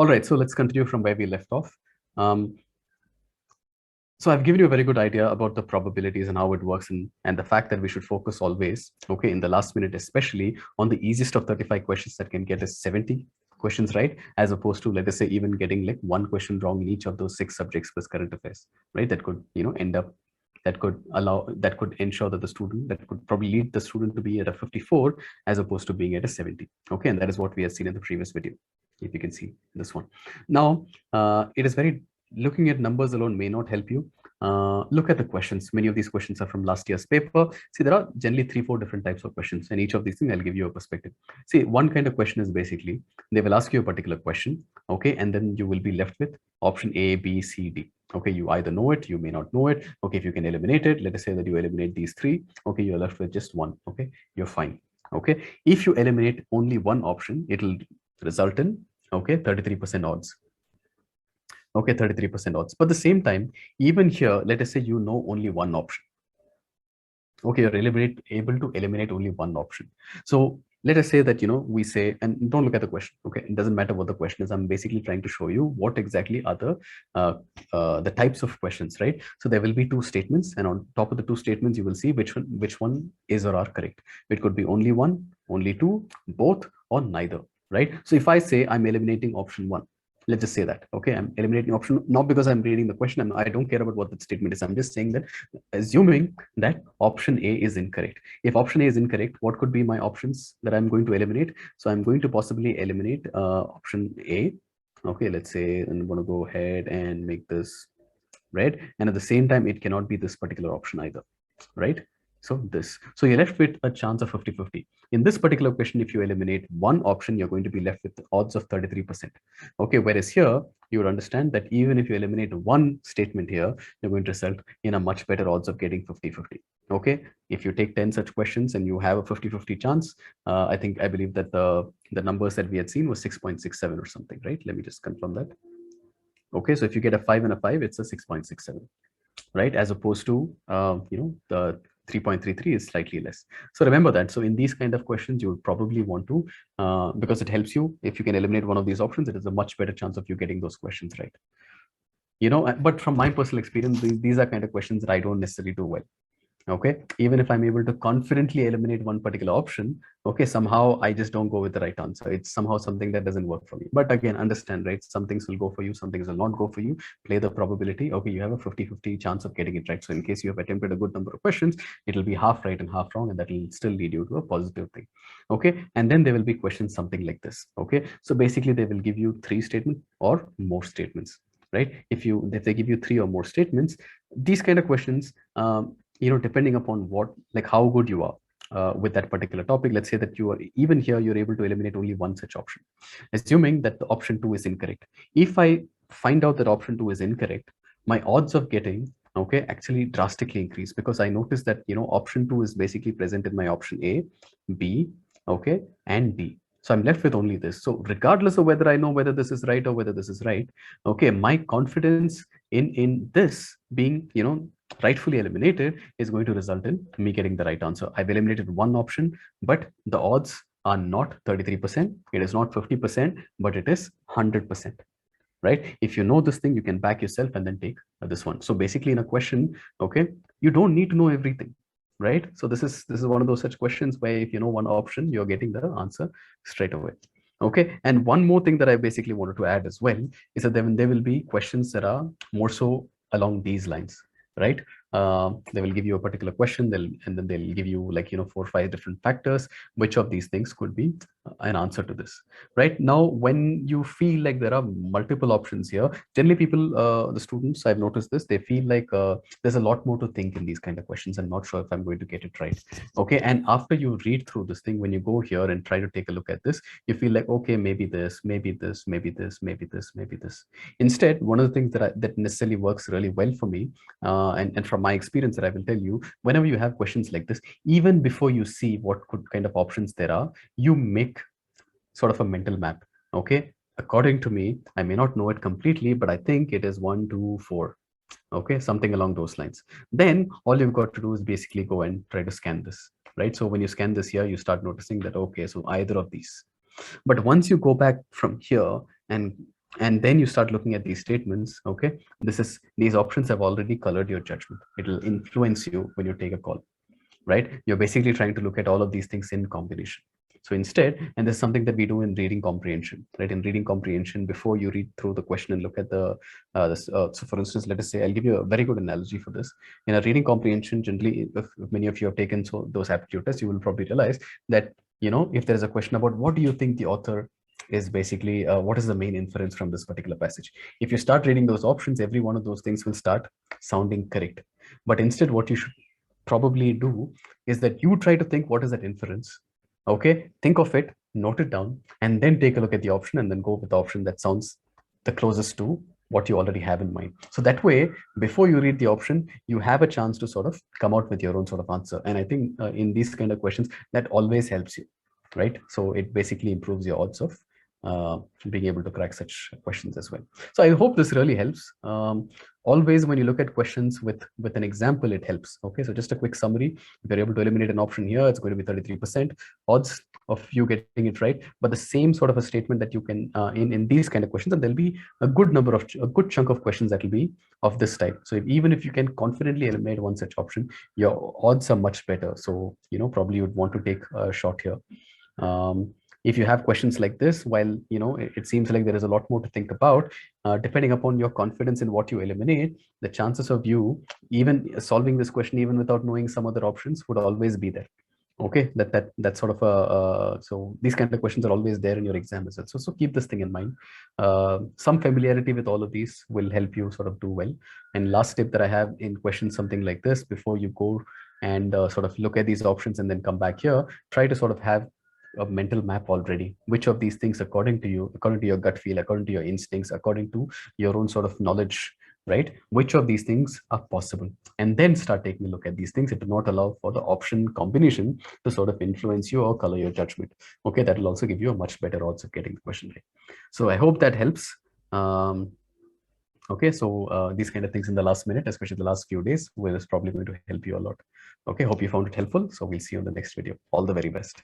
All right, so let's continue from where we left off. So I've given you a very good idea about the probabilities and how it works, and the fact that we should focus always, okay, in the last minute, especially on the easiest of 35 questions that can get us 70 questions right, as opposed to, let us say, even getting like one question wrong in each of those 6 subjects plus current affairs, right? That could, end up, that could ensure that the student, that could probably lead the student to be at a 54 as opposed to being at a 70. Okay, and that is what we have seen in the previous video. If you can see this one. Now, it is very, looking at numbers alone may not help you. Look at the questions. Many of these questions are from last year's paper. See, there are generally 3-4 different types of questions, and each of these things I'll give you a perspective. See, one kind of question is basically they will ask you a particular question, okay, and then you will be left with option A, B, C, D. Okay, you either know it, you may not know it. Okay, if you can eliminate it, let us say that you eliminate these 3. Okay, you're left with just 1. Okay, you're fine. Okay, if you eliminate only one option, it will result in, okay, 33% odds. Okay, 33% odds. But at the same time, even here, let us say you know only one option. Okay, you're able to eliminate only one option. So let us say that, we say, and don't look at the question. Okay, it doesn't matter what the question is. I'm basically trying to show you what exactly are the types of questions, right? So there will be 2 statements, and on top of the 2 statements, you will see which one is or are correct. It could be only 1, only 2, both, or neither, right? So if I say I'm eliminating option 1, let's just say that, okay, I'm eliminating option, not because I'm reading the question, I don't care about what the statement is. I'm just saying that, assuming that option A is incorrect. If option A is incorrect, what could be my options that I'm going to eliminate? So I'm going to possibly eliminate option A. Okay, let's say I'm going to go ahead and make this red, and at the same time, it cannot be this particular option either, right? So this, so you're left with a chance of 50-50. In this particular question, if you eliminate one option, you're going to be left with odds of 33%. Okay, whereas here, you would understand that even if you eliminate one statement here, you're going to result in a much better odds of getting 50-50. Okay, if you take 10 such questions and you have a 50-50 chance, I believe that the numbers that we had seen was 6.67 or something, right? Let me just confirm that. Okay, so if you get a 5 and a 5, it's a 6.67. Right, as opposed to the 3.33 is slightly less. So remember that. So in these kind of questions, you would probably want to, because it helps you, if you can eliminate one of these options, it is a much better chance of you getting those questions right. But from my personal experience, these are kind of questions that I don't necessarily do well. Okay, even if I'm able to confidently eliminate one particular option, okay, somehow I just don't go with the right answer. It's somehow something that doesn't work for me. But again, understand, right? Some things will go for you, some things will not go for you. Play the probability. Okay, you have a 50-50 chance of getting it right. So in case you have attempted a good number of questions, it will be half right and half wrong, and that will still lead you to a positive thing. Okay, and then there will be questions something like this. Okay, so basically they will give you 3 statements or more statements, right? If they give you 3 or more statements, these kind of questions, depending upon how good you are with that particular topic. Let's say that you are, even here, you're able to eliminate only one such option, assuming that the option 2 is incorrect. If I find out that option 2 is incorrect, my odds of getting, okay, actually drastically increase, because I noticed that, option 2 is basically present in my option A, B, okay, and D. So I'm left with only this. So regardless of whether I know whether this is right or whether this is right, okay, my confidence in this being, rightfully eliminated is going to result in me getting the right answer. I've eliminated one option, but the odds are not 33%. It is not 50%, but it is 100%. Right? If you know this thing, you can back yourself and then take this one. So basically in a question, okay, you don't need to know everything, right? So this is one of those such questions where if you know one option, you're getting the answer straight away. Okay, and one more thing that I basically wanted to add as well is that there will be questions that are more so along these lines, right? They will give you a particular question, and then they'll give you 4 or 5 different factors. Which of these things could be an answer to this? Right now, when you feel like there are multiple options here, generally people, the students, I've noticed this, they feel like there's a lot more to think in these kind of questions. I'm not sure if I'm going to get it right. Okay, and after you read through this thing, when you go here and try to take a look at this, you feel like, okay, maybe this, maybe this, maybe this, maybe this, maybe this. Instead, one of the things that necessarily works really well for me, and from my experience that I will tell you, whenever you have questions like this, even before you see what kind of options there are, you make sort of a mental map. Okay, according to me, I may not know it completely, but I think it is 1, 2, 4. Okay, something along those lines. Then all you've got to do is basically go and try to scan this, right? So when you scan this here, you start noticing that, okay, so either of these. But once you go back from here and And then you start looking at these statements. Okay, these options have already colored your judgment. It will influence you when you take a call, right? You're basically trying to look at all of these things in combination. So instead, and there's something that we do in reading comprehension, right? In reading comprehension, before you read through the question and look at so for instance, let us say, I'll give you a very good analogy for this. In a reading comprehension, generally, if many of you have taken those aptitude tests, you will probably realize that, if there is a question about what do you think the author is basically, what is the main inference from this particular passage? If you start reading those options, every one of those things will start sounding correct. But instead, what you should probably do is that you try to think what is that inference. Okay, think of it, note it down, and then take a look at the option and then go with the option that sounds the closest to what you already have in mind. So that way, before you read the option, you have a chance to sort of come out with your own sort of answer. And I think in these kind of questions, that always helps you, right? So it basically improves your odds of being able to crack such questions as well. So I hope this really helps. Always when you look at questions with an example, it helps. Okay, so just a quick summary. If you're able to eliminate an option here, it's going to be 33% odds of you getting it right. But the same sort of a statement that you can in these kind of questions, and there'll be a good chunk of questions that will be of this type. So even if you can confidently eliminate one such option, your odds are much better. So probably you would want to take a shot here. If you have questions like this, while it seems like there is a lot more to think about, depending upon your confidence in what you eliminate, the chances of you even solving this question even without knowing some other options would always be there. Okay, that's sort of a so these kind of questions are always there in your exam as well. So keep this thing in mind. Some familiarity with all of these will help you sort of do well. And last tip that I have in questions something like this, before you go and sort of look at these options and then come back here, try to sort of have a mental map already. Which of these things, according to you, according to your gut feel, according to your instincts, according to your own sort of knowledge, right? Which of these things are possible? And then start taking a look at these things. It will not allow for the option combination to sort of influence you or color your judgment. Okay, that will also give you a much better odds of getting the question right. So I hope that helps. Okay, so these kind of things in the last minute, especially the last few days, is probably going to help you a lot. Okay, hope you found it helpful. So we'll see you in the next video. All the very best.